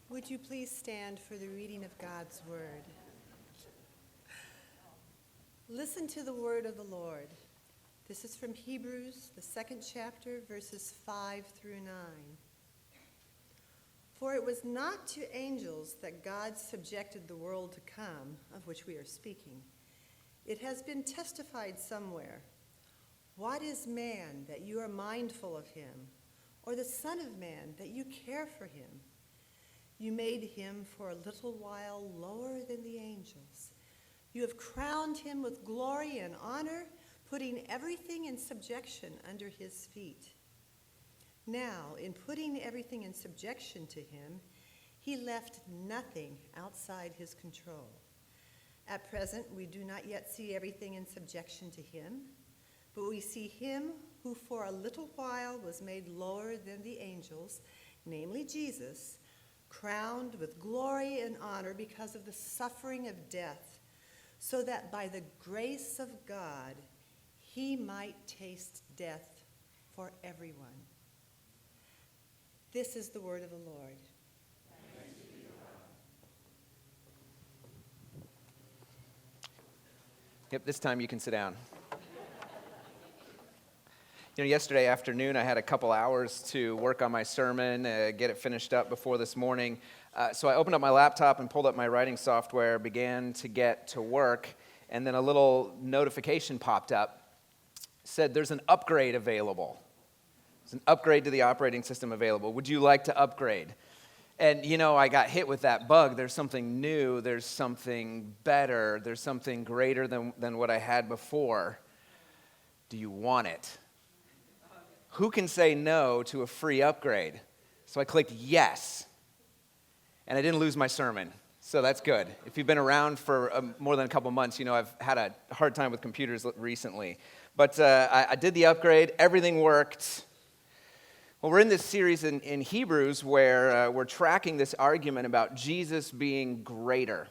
Would you please stand for the reading of God's word? Listen to the word of the Lord. This is from Hebrews, the 2nd chapter, verses 5 through 9. For it was not to angels that God subjected the world to come, of which we are speaking. It has been testified somewhere. What is man that you are mindful of him, or the Son of Man that you care for him? You made him for a little while lower than the angels. You have crowned him with glory and honor, putting everything in subjection under his feet. Now, in putting everything in subjection to him, he left nothing outside his control. At present, we do not yet see everything in subjection to him, but we see him who for a little while was made lower than the angels, namely Jesus, crowned with glory and honor because of the suffering of death, so that by the grace of God he might taste death for everyone. This is the word of the Lord. Yep, this time you can sit down. Yesterday afternoon I had a couple hours to work on my sermon, get it finished up before this morning. So I opened up my laptop and pulled up my writing software, began to get to work, and then a little notification popped up. Said there's an upgrade available. There's an upgrade to the operating system available. Would you like to upgrade? And I got hit with that bug. There's something new, there's something better, there's something greater than what I had before. Do you want it? Who can say no to a free upgrade? So I clicked yes, and I didn't lose my sermon, so that's good. If you've been around for more than a couple months, I've had a hard time with computers recently. But I did the upgrade, everything worked. Well, we're in this series in Hebrews where we're tracking this argument about Jesus being greater.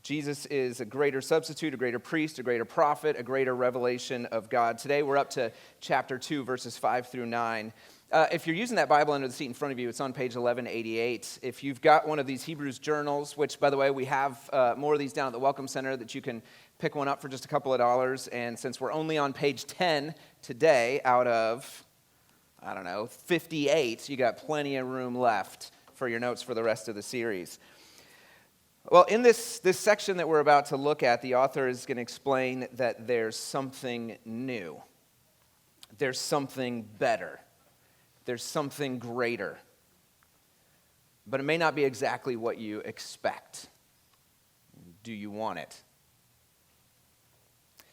Jesus is a greater substitute, a greater priest, a greater prophet, a greater revelation of God. Today we're up to chapter 2, verses 5 through 9. If you're using that Bible under the seat in front of you, it's on page 1188. If you've got one of these Hebrews journals, which, by the way, we have more of these down at the Welcome Center that you can pick one up for just a couple of dollars. And since we're only on page 10 today out of, 58, you got plenty of room left for your notes for the rest of the series. Well, in this section that we're about to look at, the author is going to explain that there's something new. There's something better. There's something greater. But it may not be exactly what you expect. Do you want it?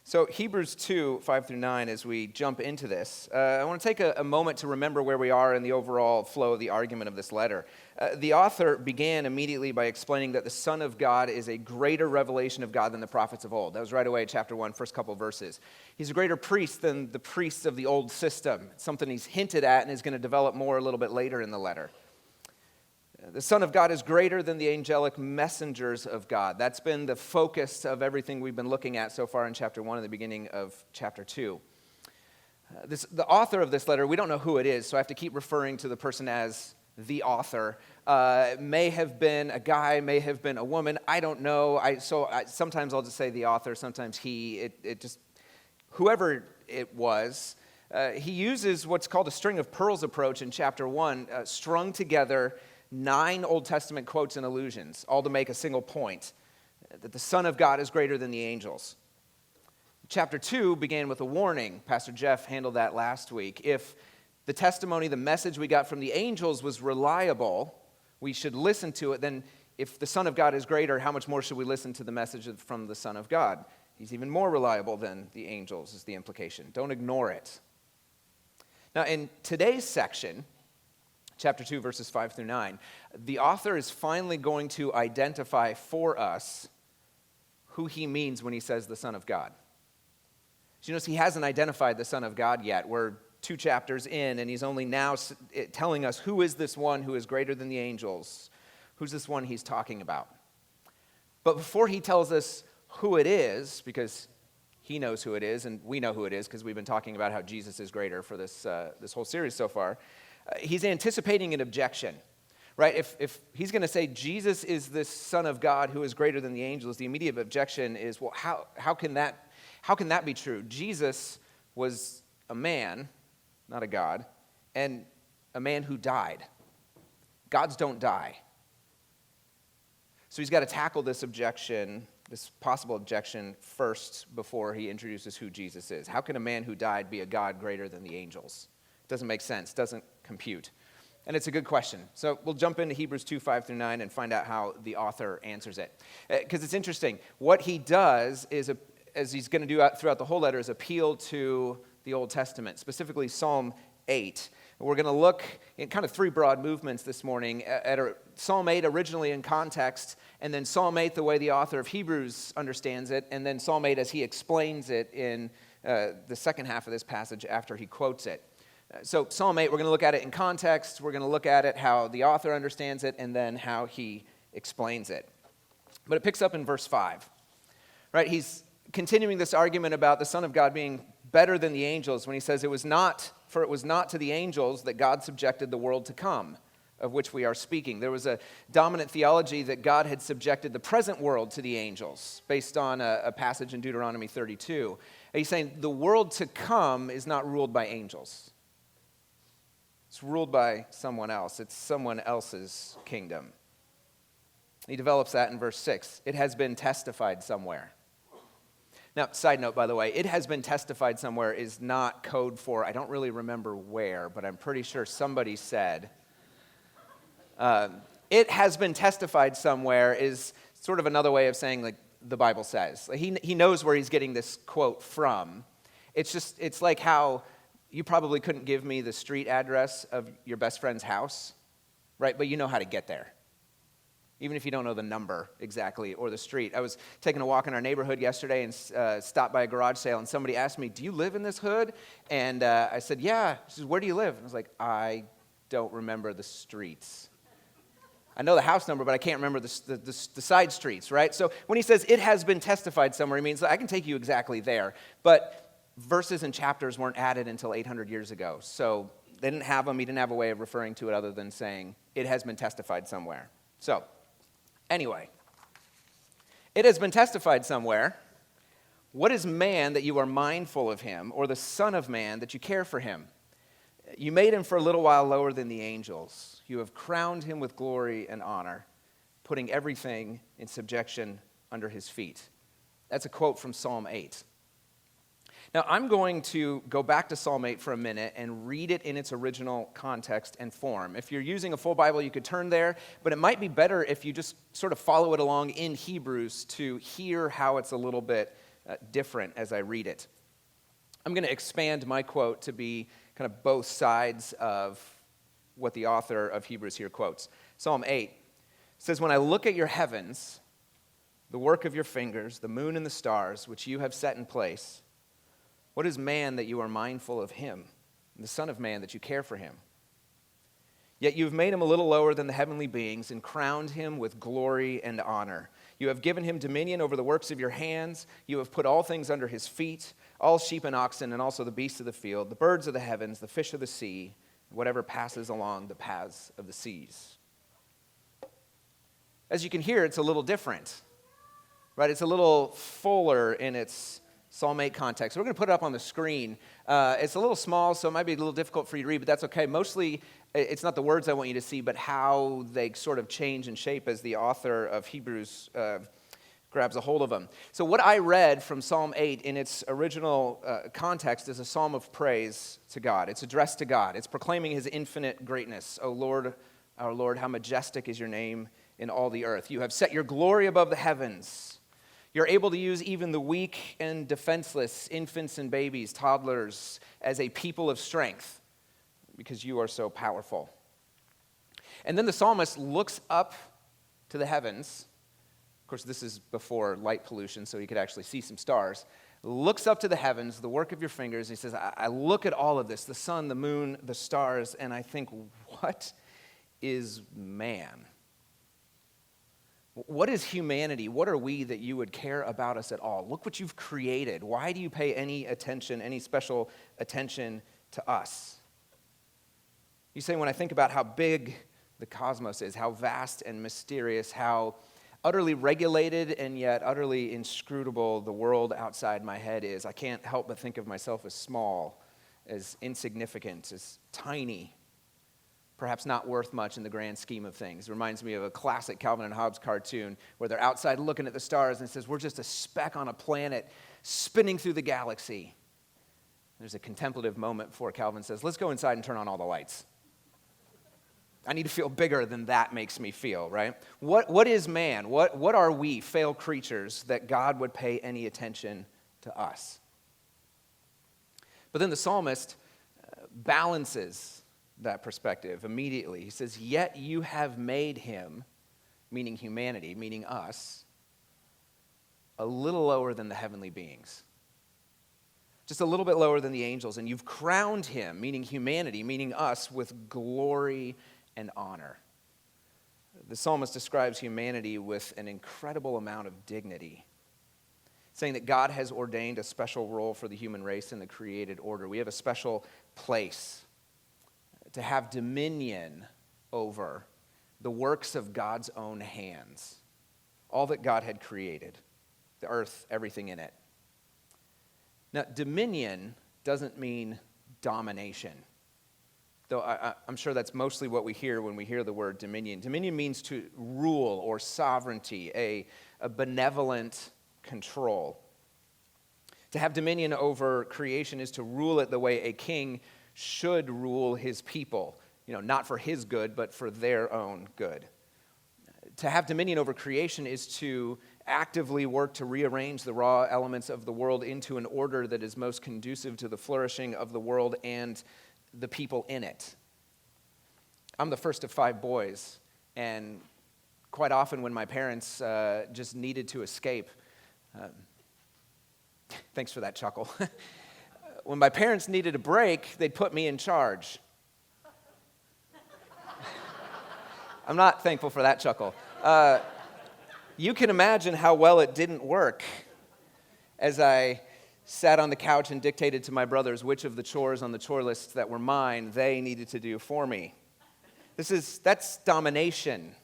So Hebrews 2, 5 through 9, as we jump into this, I want to take a moment to remember where we are in the overall flow of the argument of this letter. The author began immediately by explaining that the Son of God is a greater revelation of God than the prophets of old. That was right away in chapter 1, first couple of verses. He's a greater priest than the priests of the old system. It's something he's hinted at and is going to develop more a little bit later in the letter. The Son of God is greater than the angelic messengers of God. That's been the focus of everything we've been looking at so far in chapter 1 and the beginning of chapter 2. The author of this letter, we don't know who it is, so I have to keep referring to the person as the author. May have been a guy, may have been a woman, I don't know. Sometimes I'll just say the author, sometimes he, whoever it was. He uses what's called a string of pearls approach in chapter 1, strung together 9 Old Testament quotes and allusions, all to make a single point, that the Son of God is greater than the angels. Chapter 2 began with a warning. Pastor Jeff handled that last week. If the testimony, the message we got from the angels was reliable, we should listen to it. Then if the Son of God is greater, how much more should we listen to the message from the Son of God? He's even more reliable than the angels is the implication. Don't ignore it. Now in today's section, chapter 2, verses 5 through 9, the author is finally going to identify for us who he means when he says the Son of God. So you notice he hasn't identified the Son of God yet. We're 2 chapters in, and he's only now telling us who is this one who is greater than the angels. Who's this one he's talking about? But before he tells us who it is, because he knows who it is, and we know who it is because we've been talking about how Jesus is greater for this whole series so far, he's anticipating an objection. right? If he's going to say Jesus is this Son of God who is greater than the angels, the immediate objection is, well, how can that be true? Jesus was a man, not a God, and a man who died. Gods don't die. So he's got to tackle this objection, this possible objection, first before he introduces who Jesus is. How can a man who died be a God greater than the angels? Doesn't make sense, doesn't compute. And it's a good question. So we'll jump into Hebrews 2, 5-9 and find out how the author answers it. Because it's interesting. What he does is, as he's going to do throughout the whole letter, is appeal to the Old Testament, specifically Psalm 8. We're going to look in kind of three broad movements this morning at Psalm 8 originally in context, and then Psalm 8 the way the author of Hebrews understands it, and then Psalm 8 as he explains it in the second half of this passage after he quotes it. So Psalm 8, we're going to look at it in context, we're going to look at it how the author understands it, and then how he explains it. But it picks up in verse 5, right? He's continuing this argument about the Son of God being better than the angels when he says, it was not to the angels that God subjected the world to come, of which we are speaking. There was a dominant theology that God had subjected the present world to the angels, based on a passage in Deuteronomy 32. And he's saying the world to come is not ruled by angels. It's ruled by someone else. It's someone else's kingdom. He develops that in verse 6. It has been testified somewhere. Now, side note, by the way, it has been testified somewhere is not code for, I don't really remember where, but I'm pretty sure somebody said, it has been testified somewhere is sort of another way of saying, like, the Bible says. Like, he knows where he's getting this quote from. It's like how you probably couldn't give me the street address of your best friend's house, right? But you know how to get there, even if you don't know the number exactly or the street. I was taking a walk in our neighborhood yesterday and stopped by a garage sale, and somebody asked me, do you live in this hood? And I said, yeah. She says, where do you live? And I was like, I don't remember the streets. I know the house number, but I can't remember the side streets, right? So when he says it has been testified somewhere, he means I can take you exactly there. But verses and chapters weren't added until 800 years ago. So they didn't have them. He didn't have a way of referring to it other than saying it has been testified somewhere. So anyway, it has been testified somewhere. What is man that you are mindful of him, or the Son of Man that you care for him? You made him for a little while lower than the angels. You have crowned him with glory and honor, putting everything in subjection under his feet. That's a quote from Psalm 8. Now, I'm going to go back to Psalm 8 for a minute and read it in its original context and form. If you're using a full Bible, you could turn there, but it might be better if you just sort of follow it along in Hebrews to hear how it's a little bit different as I read it. I'm going to expand my quote to be kind of both sides of what the author of Hebrews here quotes. Psalm 8 says, when I look at your heavens, the work of your fingers, the moon and the stars, which you have set in place, what is man that you are mindful of him, and the Son of Man that you care for him? Yet you have made him a little lower than the heavenly beings and crowned him with glory and honor. You have given him dominion over the works of your hands. You have put all things under his feet, all sheep and oxen, and also the beasts of the field, the birds of the heavens, the fish of the sea, whatever passes along the paths of the seas. As you can hear, it's a little different, right? It's a little fuller in its Psalm 8 context. We're going to put it up on the screen. It's a little small, so it might be a little difficult for you to read, but that's okay. Mostly, it's not the words I want you to see, but how they sort of change and shape as the author of Hebrews grabs a hold of them. So what I read from Psalm 8 in its original context is a psalm of praise to God. It's addressed to God. It's proclaiming his infinite greatness. O Lord, our Lord, how majestic is your name in all the earth. You have set your glory above the heavens. You're able to use even the weak and defenseless, infants and babies, toddlers, as a people of strength because you are so powerful. And then the psalmist looks up to the heavens. Of course, this is before light pollution, so he could actually see some stars. Looks up to the heavens, the work of your fingers. He says, I look at all of this, the sun, the moon, the stars, and I think, what is man? What is humanity? What are we that you would care about us at all? Look what you've created. Why do you pay any attention, any special attention to us? You say, when I think about how big the cosmos is, how vast and mysterious, how utterly regulated and yet utterly inscrutable the world outside my head is. I can't help but think of myself as small, as insignificant, as tiny, perhaps not worth much in the grand scheme of things. It reminds me of a classic Calvin and Hobbes cartoon where they're outside looking at the stars and it says, we're just a speck on a planet spinning through the galaxy. There's a contemplative moment before Calvin says, let's go inside and turn on all the lights. I need to feel bigger than that makes me feel, right? What is man? What are we, frail creatures, that God would pay any attention to us? But then the psalmist balances that perspective immediately. He says, yet you have made him, meaning humanity, meaning us, a little lower than the heavenly beings. Just a little bit lower than the angels. And you've crowned him, meaning humanity, meaning us, with glory and honor. The psalmist describes humanity with an incredible amount of dignity, saying that God has ordained a special role for the human race in the created order. We have a special place to have dominion over the works of God's own hands, all that God had created, the earth, everything in it. Now, dominion doesn't mean domination, though I'm sure that's mostly what we hear when we hear the word dominion. Dominion means to rule or sovereignty, a benevolent control. To have dominion over creation is to rule it the way a king should rule his people, not for his good, but for their own good. To have dominion over creation is to actively work to rearrange the raw elements of the world into an order that is most conducive to the flourishing of the world and the people in it. I'm the first of 5 boys, and quite often when my parents just needed to escape, thanks for that chuckle. When my parents needed a break, they'd put me in charge. I'm not thankful for that chuckle. You can imagine how well it didn't work as I sat on the couch and dictated to my brothers which of the chores on the chore lists that were mine they needed to do for me. That's domination,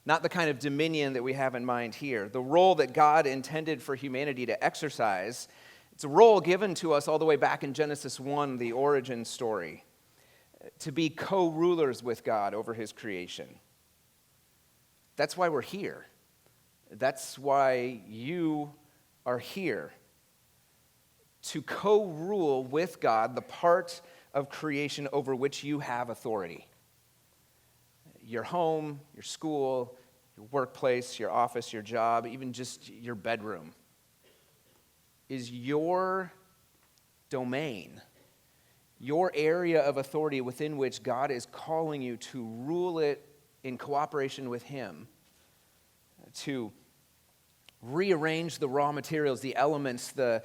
not the kind of dominion that we have in mind here. The role that God intended for humanity to exercise, it's a role given to us all the way back in Genesis 1, the origin story, to be co-rulers with God over his creation. That's why we're here. That's why you are here. To co-rule with God the part of creation over which you have authority. Your home, your school, your workplace, your office, your job, even just your bedroom is your domain, your area of authority within which God is calling you to rule it in cooperation with him, to rearrange the raw materials, the elements, the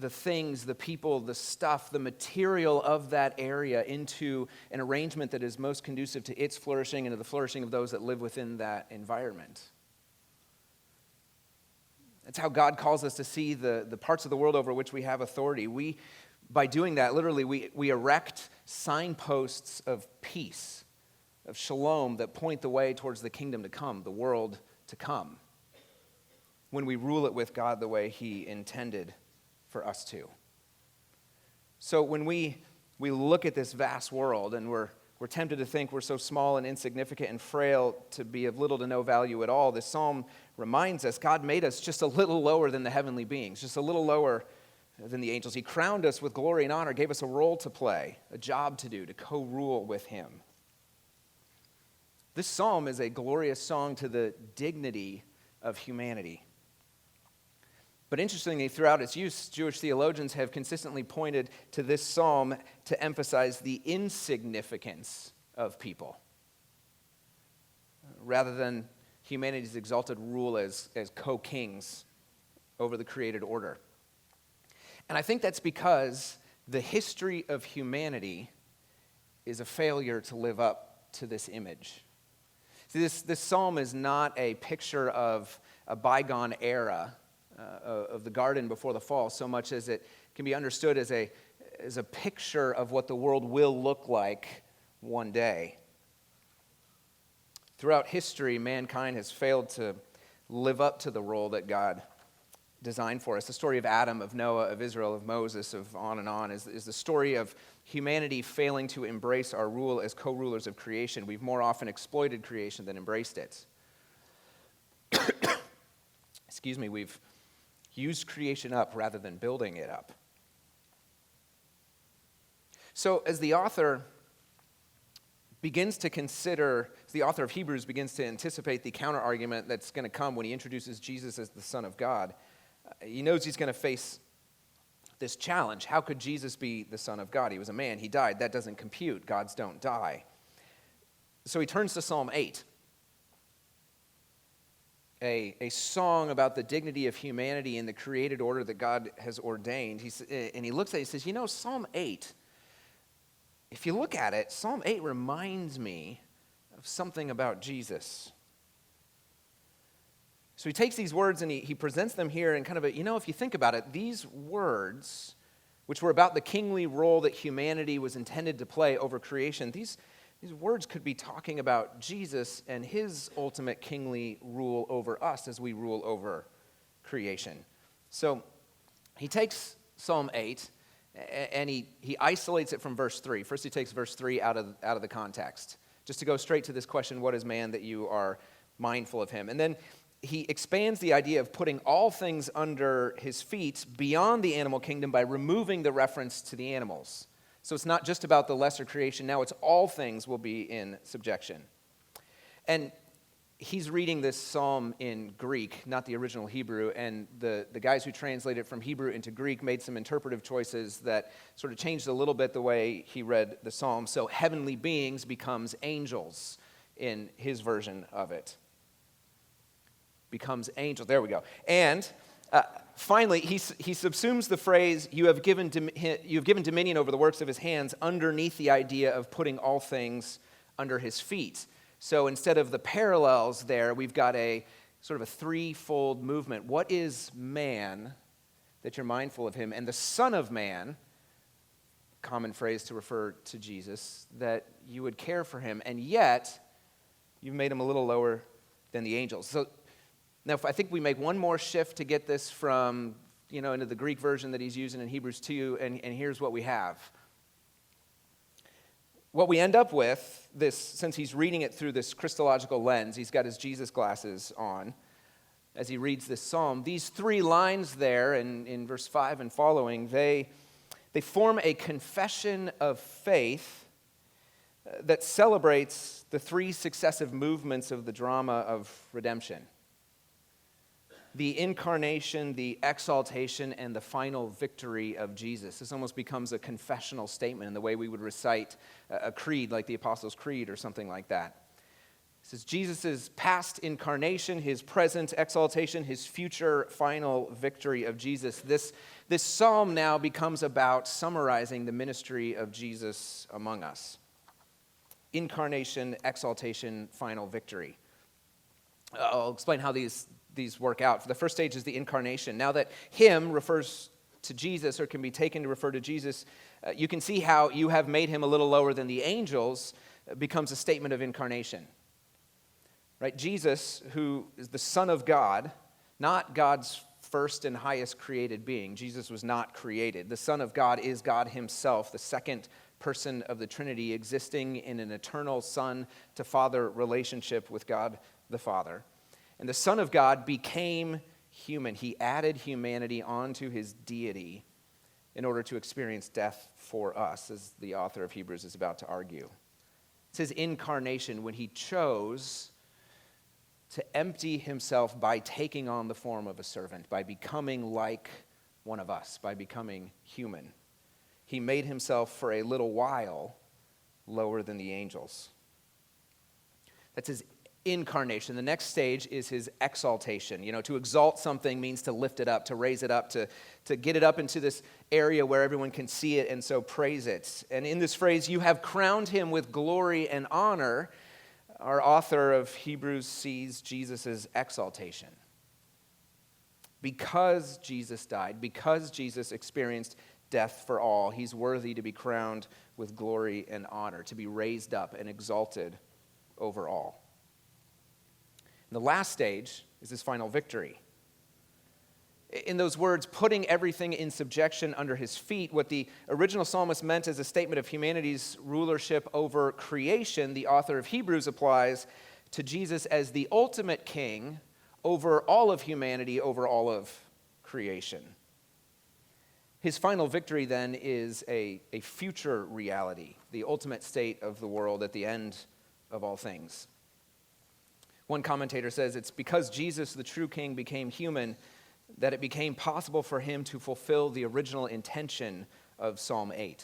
things, the people, the stuff, the material of that area into an arrangement that is most conducive to its flourishing and to the flourishing of those that live within that environment. That's how God calls us to see the parts of the world over which we have authority. By doing that, literally, we erect signposts of peace, of shalom, that point the way towards the kingdom to come, the world to come, when we rule it with God the way he intended for us to. So when we look at this vast world and we're tempted to think we're so small and insignificant and frail to be of little to no value at all, this psalm reminds us God made us just a little lower than the heavenly beings, just a little lower than the angels. He crowned us with glory and honor, gave us a role to play, a job to do, to co-rule with him. This psalm is a glorious song to the dignity of humanity. But interestingly, throughout its use, Jewish theologians have consistently pointed to this psalm to emphasize the insignificance of people, rather than humanity's exalted rule as co-kings over the created order. And I think that's because the history of humanity is a failure to live up to this image. See, this psalm is not a picture of a bygone era of the garden before the fall, so much as it can be understood as a picture of what the world will look like one day. Throughout history, mankind has failed to live up to the role that God designed for us. The story of Adam, of Noah, of Israel, of Moses, of on and on, is the story of humanity failing to embrace our rule as co-rulers of creation. We've more often exploited creation than embraced it. We've used creation up rather than building it up. So as the author of Hebrews begins to anticipate the counter-argument that's going to come when he introduces Jesus as the Son of God, he knows he's going to face this challenge. How could Jesus be the Son of God? He was a man. He died. That doesn't compute. Gods don't die. So he turns to Psalm 8, a song about the dignity of humanity in the created order that God has ordained. And he looks at it and says, Psalm 8, if you look at it, Psalm 8 reminds me of something about Jesus. So he takes these words and he presents them here in kind of if you think about it, these words, which were about the kingly role that humanity was intended to play over creation, these words could be talking about Jesus and his ultimate kingly rule over us as we rule over creation. So he takes Psalm 8 and he isolates it from verse 3. First he takes verse 3 out of the context, just to go straight to this question, what is man that you are mindful of him? And then he expands the idea of putting all things under his feet beyond the animal kingdom by removing the reference to the animals. So it's not just about the lesser creation. Now it's all things will be in subjection. And he's reading this psalm in Greek, not the original Hebrew, and the guys who translated it from Hebrew into Greek made some interpretive choices that sort of changed a little bit the way he read the psalm. So heavenly beings becomes angels in his version of it. Becomes angel. There we go. And finally, he subsumes the phrase, you have given dominion over the works of his hands, underneath the idea of putting all things under his feet. So instead of the parallels there, we've got a sort of a threefold movement. What is man that you're mindful of him? And the Son of Man, common phrase to refer to Jesus, that you would care for him, and yet you've made him a little lower than the angels. So now, I think we make one more shift to get this from, into the Greek version that he's using in Hebrews 2, and here's what we have. What we end up with, since he's reading it through this Christological lens, he's got his Jesus glasses on, as he reads this psalm, these three lines there in verse 5 and following, they form a confession of faith that celebrates the three successive movements of the drama of redemption. The incarnation, the exaltation, and the final victory of Jesus. This almost becomes a confessional statement in the way we would recite a creed, like the Apostles' Creed or something like that. It says Jesus' past incarnation, his present exaltation, his future final victory of Jesus. This psalm now becomes about summarizing the ministry of Jesus among us. Incarnation, exaltation, final victory. I'll explain how these work out. The first stage is the incarnation. Now that him refers to Jesus, or can be taken to refer to Jesus, you can see how you have made him a little lower than the angels becomes a statement of incarnation. Right? Jesus, who is the Son of God, not God's first and highest created being. Jesus was not created. The Son of God is God himself, the second person of the Trinity, existing in an eternal Son to Father relationship with God the Father. And the Son of God became human. He added humanity onto his deity in order to experience death for us, as the author of Hebrews is about to argue. It's his incarnation when he chose to empty himself by taking on the form of a servant, by becoming like one of us, by becoming human. He made himself for a little while lower than the angels. That's his incarnation. The next stage is his exaltation. To exalt something means to lift it up, to raise it up, to get it up into this area where everyone can see it and so praise it. And in this phrase, you have crowned him with glory and honor. Our author of Hebrews sees Jesus' exaltation. Because Jesus died, because Jesus experienced death for all, he's worthy to be crowned with glory and honor, to be raised up and exalted over all. The last stage is his final victory. In those words, putting everything in subjection under his feet, what the original psalmist meant as a statement of humanity's rulership over creation, the author of Hebrews applies to Jesus as the ultimate king over all of humanity, over all of creation. His final victory, then, is a future reality, the ultimate state of the world at the end of all things. One commentator says it's because Jesus, the true king, became human that it became possible for him to fulfill the original intention of Psalm 8.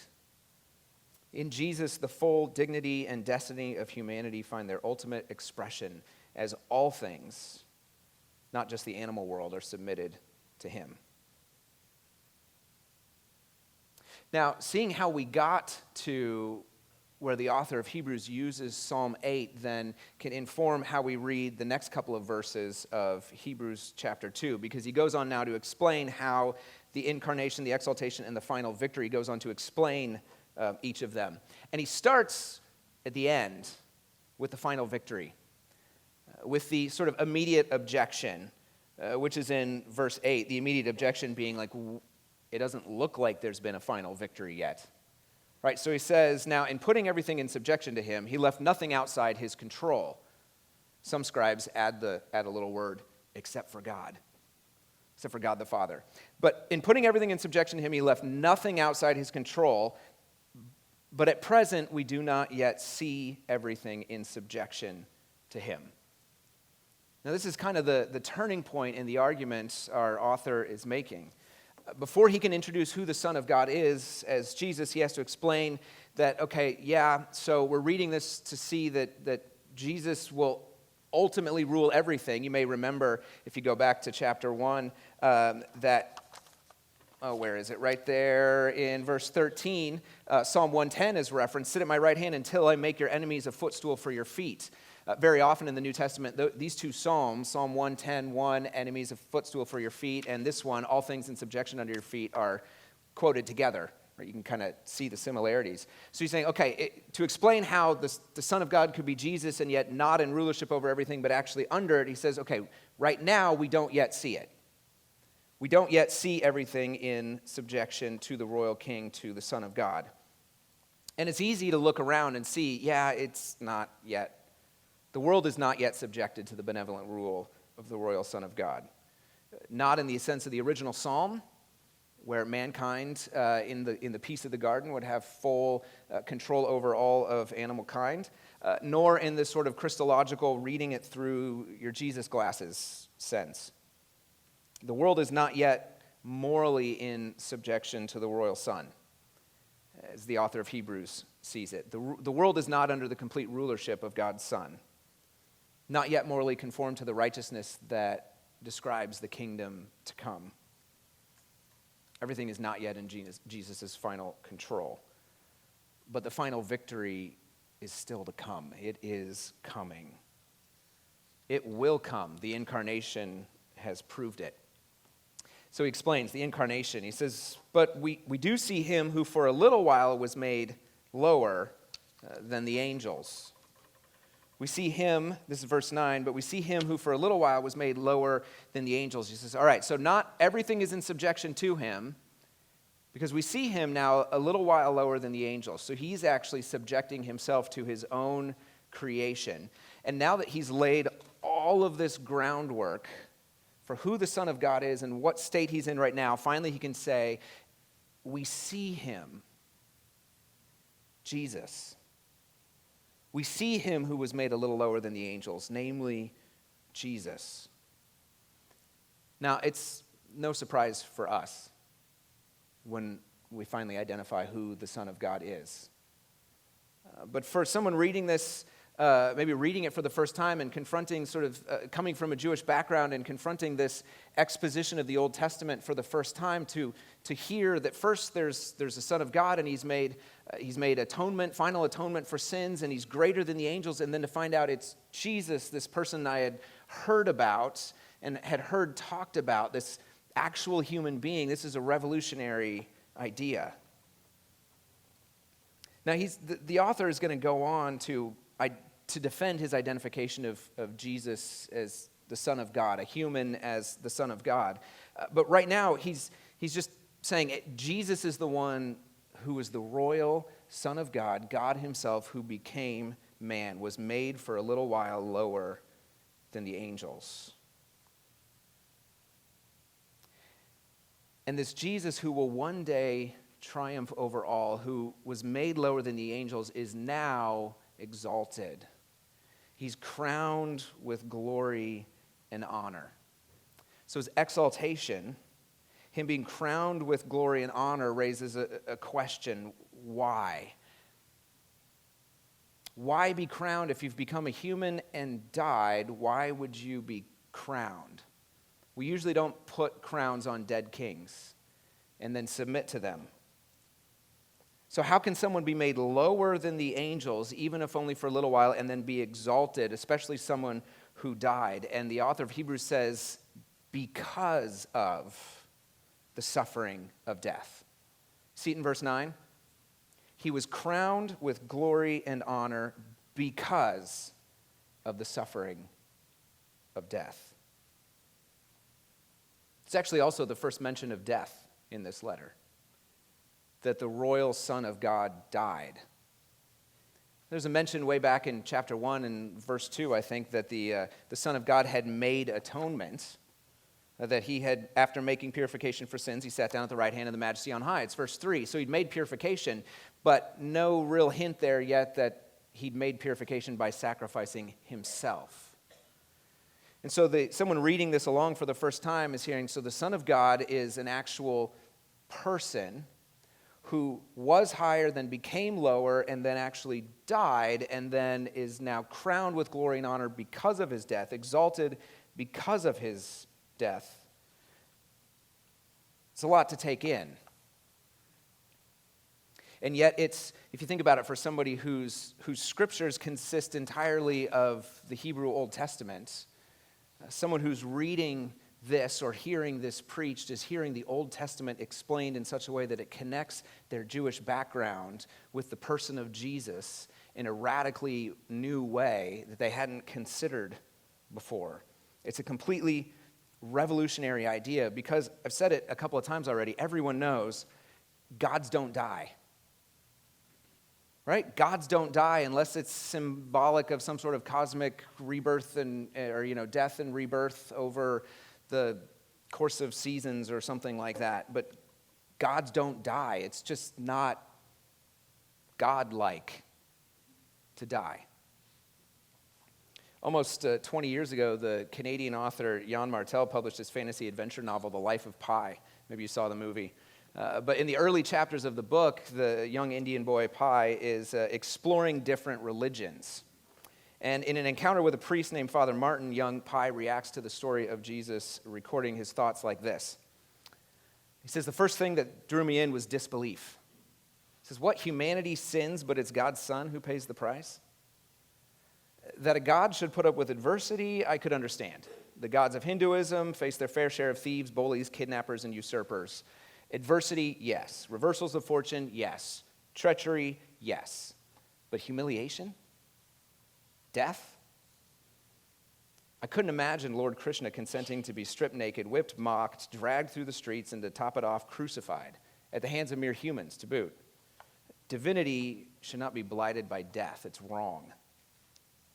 In Jesus, the full dignity and destiny of humanity find their ultimate expression as all things, not just the animal world, are submitted to him. Now, seeing how we got to where the author of Hebrews uses Psalm 8 then can inform how we read the next couple of verses of Hebrews chapter 2, because he goes on now to explain how the incarnation, the exaltation, and the final victory, he goes on to explain each of them. And he starts at the end with the final victory, with the sort of immediate objection, which is in verse 8, the immediate objection being like, it doesn't look like there's been a final victory yet. Right, so he says, now in putting everything in subjection to him, he left nothing outside his control. Some scribes add a little word, except for God the Father. But in putting everything in subjection to him, he left nothing outside his control. But at present, we do not yet see everything in subjection to him. Now this is kind of the turning point in the argument our author is making. Before he can introduce who the Son of God is as Jesus, he has to explain that, okay, yeah, so we're reading this to see that Jesus will ultimately rule everything. You may remember, if you go back to chapter 1, where is it? Right there in verse 13, Psalm 110 is referenced, sit at my right hand until I make your enemies a footstool for your feet. Very often in the New Testament, these two Psalms, Psalm 110:1, enemies a footstool for your feet, and this one, all things in subjection under your feet, are quoted together. Right? You can kind of see the similarities. So he's saying, okay, to explain how the Son of God could be Jesus and yet not in rulership over everything, but actually under it, he says, okay, right now we don't yet see it. We don't yet see everything in subjection to the royal king, to the Son of God. And it's easy to look around and see, yeah, it's not yet. The world is not yet subjected to the benevolent rule of the royal Son of God. Not in the sense of the original psalm, where mankind in the peace of the garden would have full control over all of animal kind, nor in this sort of Christological reading it through your Jesus glasses sense. The world is not yet morally in subjection to the royal Son, as the author of Hebrews sees it. The world is not under the complete rulership of God's Son, not yet morally conformed to the righteousness that describes the kingdom to come. Everything is not yet in Jesus' final control. But the final victory is still to come. It is coming. It will come. The incarnation has proved it. So he explains the incarnation. He says, but we do see him who for a little while was made lower than the angels. We see him, this is verse 9, but we see him who for a little while was made lower than the angels. He says, all right, so not everything is in subjection to him, because we see him now a little while lower than the angels. So he's actually subjecting himself to his own creation. And now that he's laid all of this groundwork for who the Son of God is and what state he's in right now, finally he can say, we see him, Jesus. We see him who was made a little lower than the angels, namely Jesus. Now, it's no surprise for us when we finally identify who the Son of God is. But for someone reading this, maybe reading it for the first time and confronting coming from a Jewish background and confronting this exposition of the Old Testament for the first time, to hear that first there's a Son of God and he's made atonement, final atonement for sins, and he's greater than the angels, and then to find out it's Jesus, this person I had heard about and had heard talked about, this actual human being. This is a revolutionary idea. Now the author is going to go on to to defend his identification of Jesus as the Son of God, a human as the Son of God. But right now, he's just saying Jesus is the one who is the royal Son of God, God himself who became man, was made for a little while lower than the angels. And this Jesus who will one day triumph over all, who was made lower than the angels, is now exalted. He's crowned with glory and honor. So his exaltation, him being crowned with glory and honor, raises a question: why? Why be crowned? If you've become a human and died, why would you be crowned? We usually don't put crowns on dead kings and then submit to them. So how can someone be made lower than the angels, even if only for a little while, and then be exalted, especially someone who died? And the author of Hebrews says, because of the suffering of death. See it in verse 9? He was crowned with glory and honor because of the suffering of death. It's actually also the first mention of death in this letter, that the royal Son of God died. There's a mention way back in chapter 1 and verse 2, I think, that the Son of God had made atonement, that he had, after making purification for sins, he sat down at the right hand of the Majesty on high. It's verse 3. So he'd made purification, but no real hint there yet that he'd made purification by sacrificing himself. And so someone reading this along for the first time is hearing, so the Son of God is an actual person who was higher, then became lower, and then actually died, and then is now crowned with glory and honor because of his death, exalted because of his death. It's a lot to take in. And yet it's, if you think about it, for somebody whose scriptures consist entirely of the Hebrew Old Testament, someone who's reading this or hearing this preached is hearing the Old Testament explained in such a way that it connects their Jewish background with the person of Jesus in a radically new way that they hadn't considered before. It's a completely revolutionary idea because, I've said it a couple of times already, everyone knows gods don't die. Right? Gods don't die unless it's symbolic of some sort of cosmic rebirth or death and rebirth over the course of seasons or something like that. But gods don't die. It's just not godlike to die. Almost 20 years ago, the Canadian author Jan Martel published his fantasy adventure novel, The Life of Pi. Maybe you saw the movie. But in the early chapters of the book, the young Indian boy Pi is exploring different religions. And in an encounter with a priest named Father Martin, young Pi reacts to the story of Jesus, recording his thoughts like this. He says, the first thing that drew me in was disbelief. He says, what, humanity sins, but it's God's Son who pays the price? That a God should put up with adversity, I could understand. The gods of Hinduism face their fair share of thieves, bullies, kidnappers, and usurpers. Adversity, yes. Reversals of fortune, yes. Treachery, yes. But humiliation? Death? I couldn't imagine Lord Krishna consenting to be stripped naked, whipped, mocked, dragged through the streets, and to top it off, crucified at the hands of mere humans to boot. Divinity should not be blighted by death. It's wrong.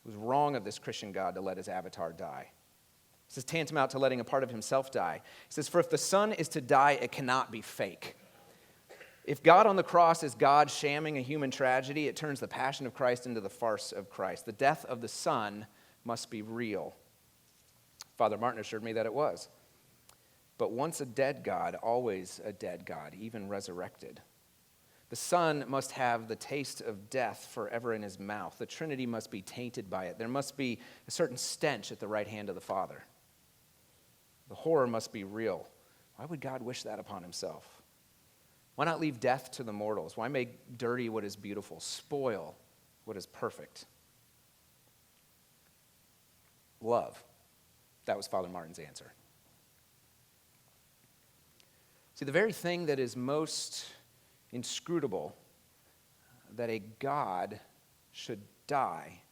It was wrong of this Christian God to let his avatar die. This is tantamount to letting a part of himself die. He says, for if the Son is to die, it cannot be fake. If God on the cross is God shamming a human tragedy, it turns the passion of Christ into the farce of Christ. The death of the Son must be real. Father Martin assured me that it was. But once a dead God, always a dead God, even resurrected. The Son must have the taste of death forever in his mouth. The Trinity must be tainted by it. There must be a certain stench at the right hand of the Father. The horror must be real. Why would God wish that upon himself? Why not leave death to the mortals? Why make dirty what is beautiful, spoil what is perfect? Love. That was Father Martin's answer. See, the very thing that is most inscrutable, that a God should die,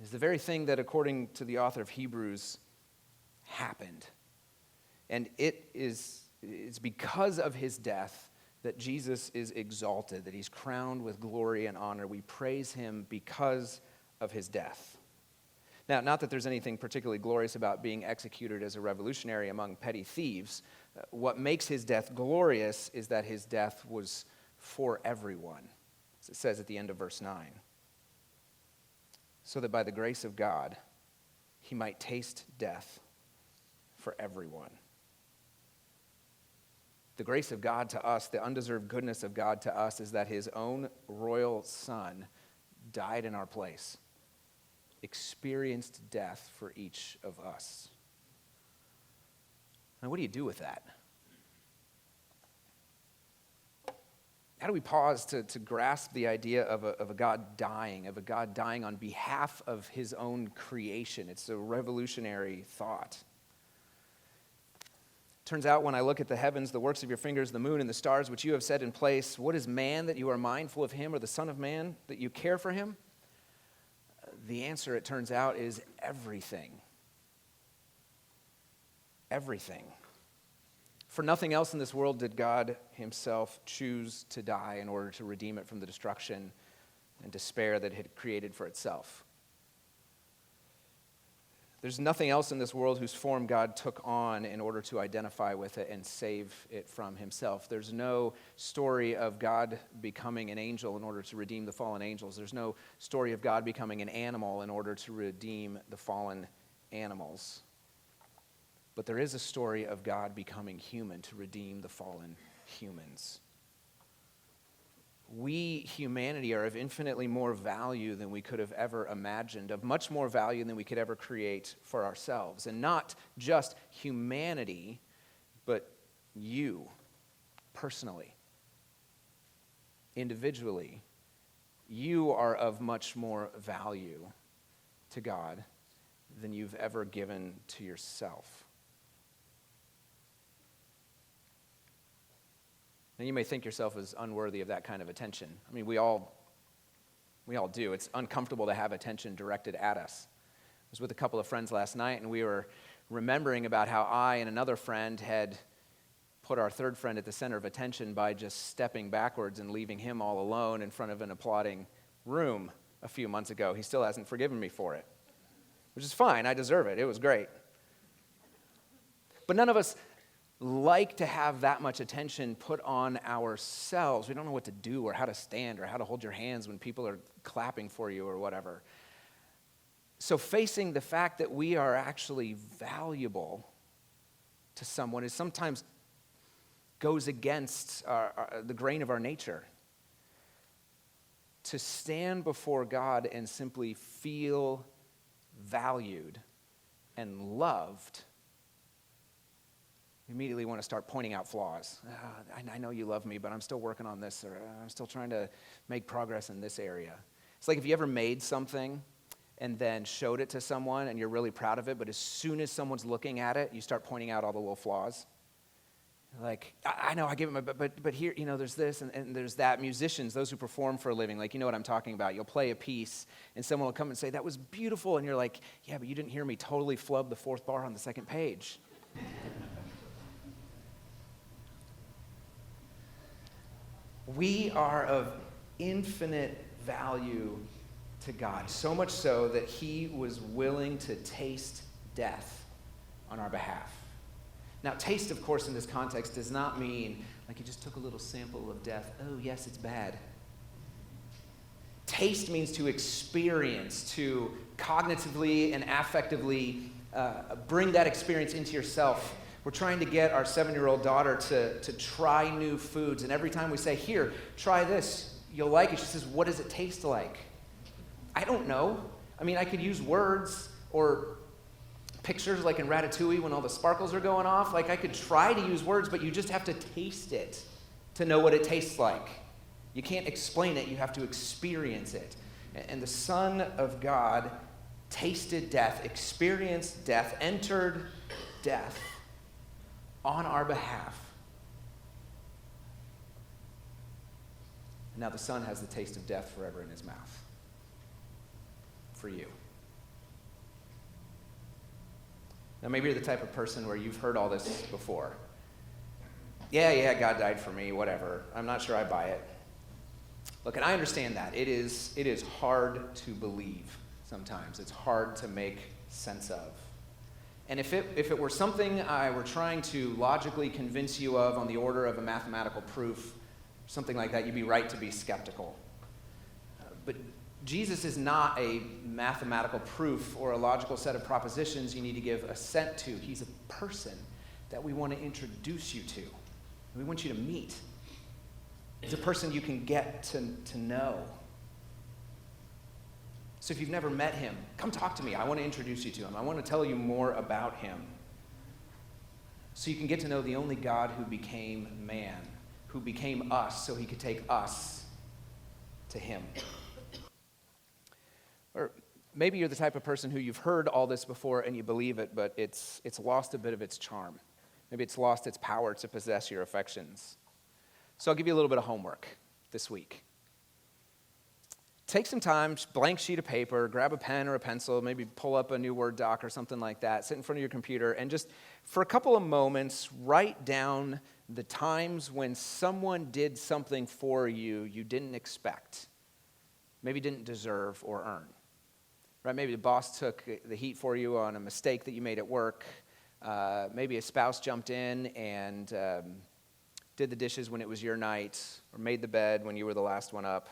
is the very thing that, according to the author of Hebrews, happened. And it's because of his death that Jesus is exalted, that he's crowned with glory and honor. We praise him because of his death. Now, not that there's anything particularly glorious about being executed as a revolutionary among petty thieves. What makes his death glorious is that his death was for everyone, as it says at the end of verse 9. So that by the grace of God, he might taste death for everyone. The grace of God to us, the undeserved goodness of God to us, is that his own royal son died in our place, experienced death for each of us. Now, what do you do with that? How do we pause to grasp the idea of a God dying, of a God dying on behalf of his own creation? It's a revolutionary thought. Turns out when I look at the heavens, the works of your fingers, the moon and the stars, which you have set in place, what is man that you are mindful of him, or the son of man that you care for him? The answer, it turns out, is everything. Everything. For nothing else in this world did God himself choose to die in order to redeem it from the destruction and despair that it had created for itself. There's nothing else in this world whose form God took on in order to identify with it and save it from himself. There's no story of God becoming an angel in order to redeem the fallen angels. There's no story of God becoming an animal in order to redeem the fallen animals. But there is a story of God becoming human to redeem the fallen humans. We, humanity, are of infinitely more value than we could have ever imagined, of much more value than we could ever create for ourselves. And not just humanity, but you, personally, individually. You are of much more value to God than you've ever given to yourself. And you may think yourself as unworthy of that kind of attention. I mean, we all do. It's uncomfortable to have attention directed at us. I was with a couple of friends last night, and we were remembering about how I and another friend had put our third friend at the center of attention by just stepping backwards and leaving him all alone in front of an applauding room a few months ago. He still hasn't forgiven me for it, which is fine. I deserve it. It was great. But none of us like to have that much attention put on ourselves. We don't know what to do or how to stand or how to hold your hands when people are clapping for you or whatever. So facing the fact that we are actually valuable to someone is sometimes goes against the grain of our nature. To stand before God and simply feel valued and loved, you immediately want to start pointing out flaws. I know you love me, but I'm still working on this, or I'm still trying to make progress in this area. It's like if you ever made something and then showed it to someone and you're really proud of it, but as soon as someone's looking at it, you start pointing out all the little flaws. Like, I know I give it my, but here, there's this and there's that. Musicians, those who perform for a living, like, you know what I'm talking about. You'll play a piece and someone will come and say, that was beautiful. And you're like, yeah, but you didn't hear me totally flub the fourth bar on the second page. We are of infinite value to God, so much so that he was willing to taste death on our behalf. Now, taste, of course, in this context does not mean like he just took a little sample of death. Oh, yes, it's bad. Taste means to experience, to cognitively and affectively bring that experience into yourself. We're trying to get our 7-year-old daughter to try new foods. And every time we say, here, try this, you'll like it. She says, what does it taste like? I don't know. I mean, I could use words or pictures like in Ratatouille when all the sparkles are going off. Like I could try to use words, but you just have to taste it to know what it tastes like. You can't explain it. You have to experience it. And the Son of God tasted death, experienced death, entered death on our behalf. And now the Son has the taste of death forever in his mouth. For you. Now, maybe you're the type of person where you've heard all this before. Yeah, God died for me, whatever. I'm not sure I buy it. Look, and I understand that. It is hard to believe sometimes. It's hard to make sense of. And if it were something I were trying to logically convince you of on the order of a mathematical proof, something like that, you'd be right to be skeptical. But Jesus is not a mathematical proof or a logical set of propositions you need to give assent to. He's a person that we want to introduce you to. We want you to meet. He's a person you can get to know. So if you've never met him, come talk to me. I want to introduce you to him. I want to tell you more about him. So you can get to know the only God who became man, who became us so he could take us to him. Or maybe you're the type of person who you've heard all this before and you believe it, but it's lost a bit of its charm. Maybe it's lost its power to possess your affections. So I'll give you a little bit of homework this week. Take some time, blank sheet of paper, grab a pen or a pencil, maybe pull up a new Word doc or something like that, sit in front of your computer, and just for a couple of moments, write down the times when someone did something for you you didn't expect, maybe didn't deserve or earn. Right? Maybe the boss took the heat for you on a mistake that you made at work. Maybe a spouse jumped in and did the dishes when it was your night, or made the bed when you were the last one up.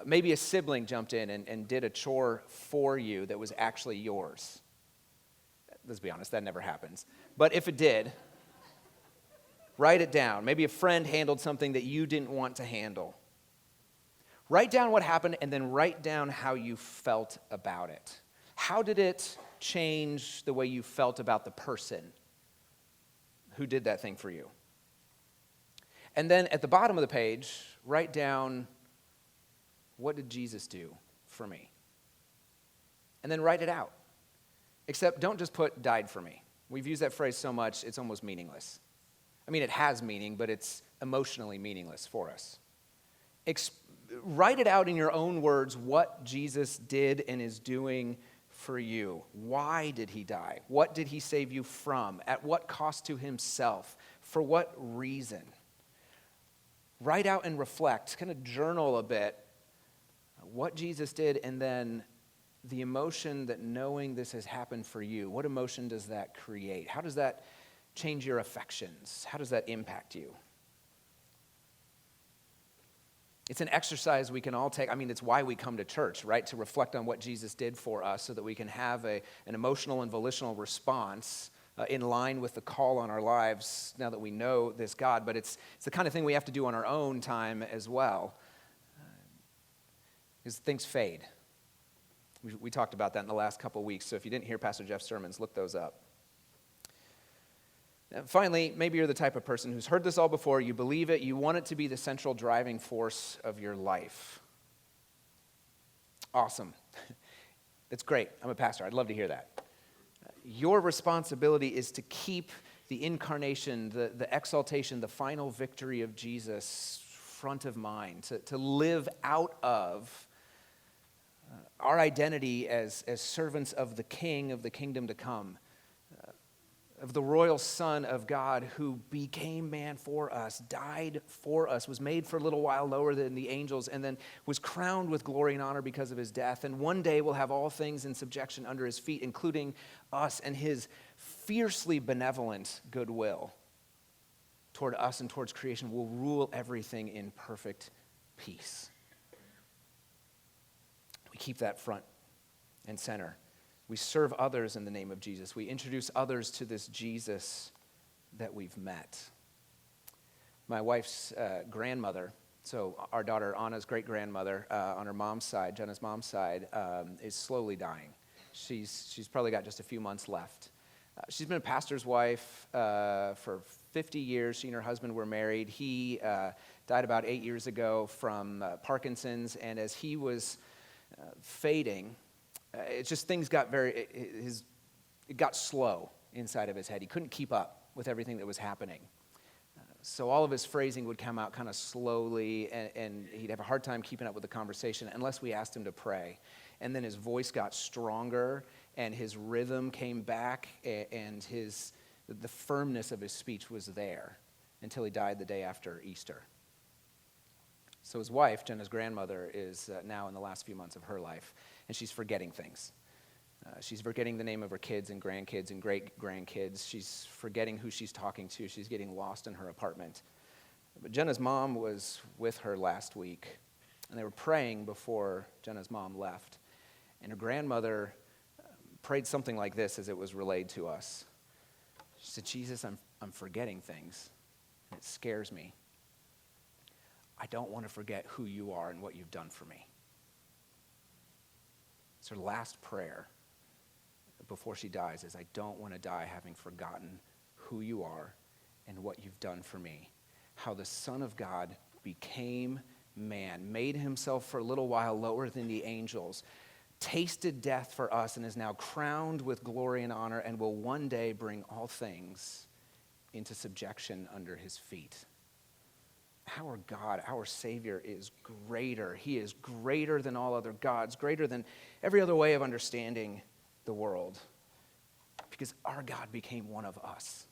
Maybe a sibling jumped in and did a chore for you that was actually yours. Let's be honest, that never happens. But if it did, write it down. Maybe a friend handled something that you didn't want to handle. Write down what happened and then write down how you felt about it. How did it change the way you felt about the person who did that thing for you? And then at the bottom of the page, write down, what did Jesus do for me? And then write it out. Except don't just put died for me. We've used that phrase so much, it's almost meaningless. I mean, it has meaning, but it's emotionally meaningless for us. Write it out in your own words what Jesus did and is doing for you. Why did he die? What did he save you from? At what cost to himself? For what reason? Write out and reflect, kind of journal a bit what Jesus did, and then the emotion that knowing this has happened for you, what emotion does that create? How does that change your affections? How does that impact you? It's an exercise we can all take. I mean, it's why we come to church, right? To reflect on what Jesus did for us so that we can have an emotional and volitional response in line with the call on our lives now that we know this God. But it's the kind of thing we have to do on our own time as well. Because things fade. We talked about that in the last couple of weeks, so if you didn't hear Pastor Jeff's sermons, look those up. And finally, maybe you're the type of person who's heard this all before, you believe it, you want it to be the central driving force of your life. Awesome. That's great. I'm a pastor. I'd love to hear that. Your responsibility is to keep the incarnation, the exaltation, the final victory of Jesus front of mind, to live out of our identity as servants of the King of the kingdom to come, of the royal Son of God who became man for us, died for us, was made for a little while lower than the angels, and then was crowned with glory and honor because of his death. And one day will have all things in subjection under his feet, including us, and his fiercely benevolent goodwill toward us and towards creation will rule everything in perfect peace. We keep that front and center. We serve others in the name of Jesus. We introduce others to this Jesus that we've met. My wife's grandmother, so our daughter Anna's great-grandmother on her mom's side, Jenna's mom's side, is slowly dying. She's probably got just a few months left. She's been a pastor's wife for 50 years. She and her husband were married. He died about 8 years ago from Parkinson's, and as he was fading, it's just things got it got slow inside of his head. He couldn't keep up with everything that was happening. So all of his phrasing would come out kind of slowly, and he'd have a hard time keeping up with the conversation unless we asked him to pray. And then his voice got stronger, and his rhythm came back, and the firmness of his speech was there until he died the day after Easter. So his wife, Jenna's grandmother, is now in the last few months of her life, and she's forgetting things. She's forgetting the name of her kids and grandkids and great-grandkids. She's forgetting who she's talking to. She's getting lost in her apartment. But Jenna's mom was with her last week, and they were praying before Jenna's mom left. And her grandmother prayed something like this as it was relayed to us. She said, Jesus, I'm forgetting things, and it scares me. I don't want to forget who you are and what you've done for me. It's her last prayer before she dies is, I don't want to die having forgotten who you are and what you've done for me. How the Son of God became man, made himself for a little while lower than the angels, tasted death for us, and is now crowned with glory and honor, and will one day bring all things into subjection under his feet. Our God, our Savior, is greater. He is greater than all other gods, greater than every other way of understanding the world, because our God became one of us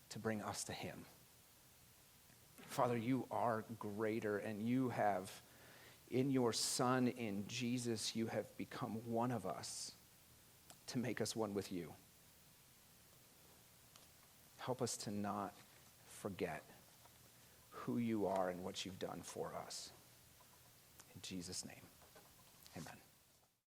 to bring us to him. Father, you are greater, and you have, in your Son, in Jesus, you have become one of us to make us one with you. Help us to not forget who you are and what you've done for us. In Jesus' name.